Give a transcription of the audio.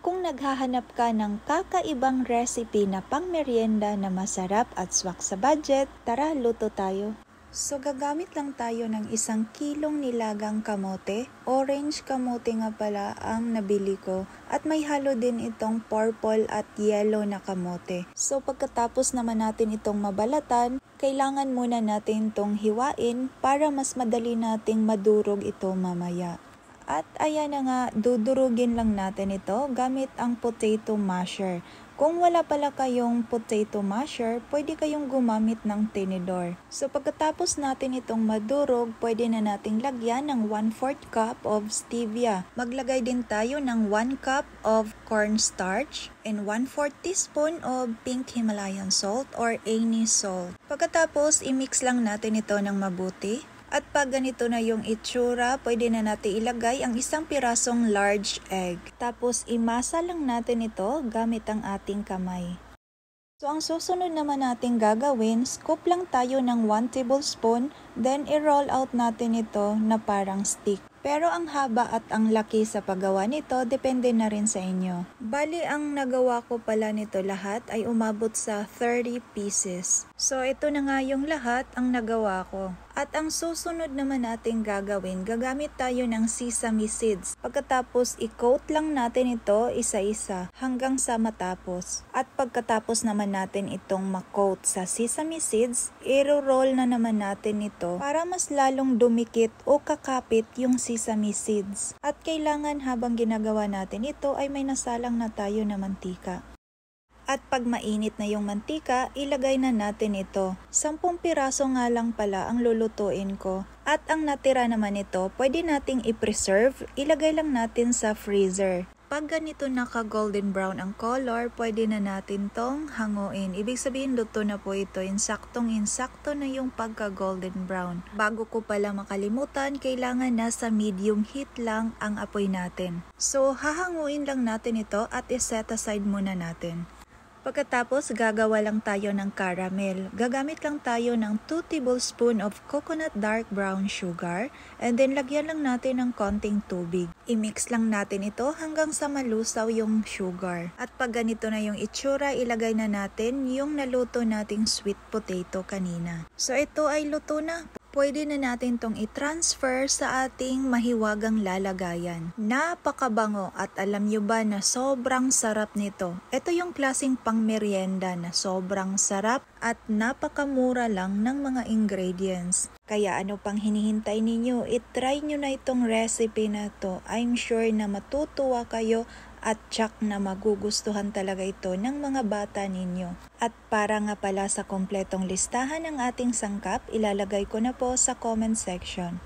Kung naghahanap ka ng kakaibang recipe na pangmeryenda na masarap at swak sa budget, tara luto tayo. So gagamit lang tayo ng 1 kilong nilagang kamote. Orange kamote nga pala ang nabili ko. At may halo din itong purple at yellow na kamote. So pagkatapos naman natin itong mabalatan, kailangan muna natin itong hiwain para mas madali nating madurog ito mamaya. At ayan na nga, dudurugin lang natin ito gamit ang potato masher. Kung wala pala kayong potato masher, pwede kayong gumamit ng tinidor. So pagkatapos natin itong madurog, pwede na nating lagyan ng 1/4 cup of stevia. Maglagay din tayo ng 1 cup of cornstarch and 1/4 teaspoon of pink Himalayan salt or any salt. Pagkatapos, i-mix lang natin ito ng mabuti. At pag ganito na yung itsura, pwede na natin ilagay ang 1 pirasong large egg. Tapos imasa lang natin ito gamit ang ating kamay. So ang susunod naman natin gagawin, scoop lang tayo ng 1 tablespoon, then i-roll out natin ito na parang stick. Pero ang haba at ang laki sa paggawa nito, depende na rin sa inyo. Bali, ang nagawa ko pala nito lahat ay umabot sa 30 pieces. So ito na nga yung lahat ang nagawa ko. At ang susunod naman natin gagawin, gagamit tayo ng sesame seeds. Pagkatapos, i-coat lang natin ito isa-isa hanggang sa matapos. At pagkatapos naman natin itong ma-coat sa sesame seeds, i-roll na naman natin ito para mas lalong dumikit o kakapit yung sesame seeds. At kailangan habang ginagawa natin ito ay may nasalang na tayo na mantika. At pag mainit na yung mantika, ilagay na natin ito. 10 piraso nga lang pala ang lulutuin ko. At ang natira naman ito, pwede nating i-preserve, ilagay lang natin sa freezer. Pag ganito naka-golden brown ang color, pwede na natin tong hanguin. Ibig sabihin, luto na po ito. Insaktong-insakto na yung pagka-golden brown. Bago ko pala makalimutan, kailangan nasa medium heat lang ang apoy natin. So, hahanguin lang natin ito at i-set aside muna natin. Pagkatapos, gagawa lang tayo ng caramel. Gagamit lang tayo ng 2 tablespoon of coconut dark brown sugar and then lagyan lang natin ng konting tubig. I-mix lang natin ito hanggang sa malusaw yung sugar. At pag ganito na yung itsura, ilagay na natin yung naluto nating sweet potato kanina. So ito ay luto na. Pwede na natin tong i-transfer sa ating mahiwagang lalagayan. Napakabango at alam nyo ba na sobrang sarap nito. Ito yung klaseng pangmeryenda na sobrang sarap at napakamura lang ng mga ingredients. Kaya ano pang hinihintay ninyo? I-try nyo na itong recipe na to. I'm sure na matutuwa kayo at tsak na magugustuhan talaga ito ng mga bata ninyo. At para nga pala sa kompletong listahan ng ating sangkap, ilalagay ko na po sa comment section.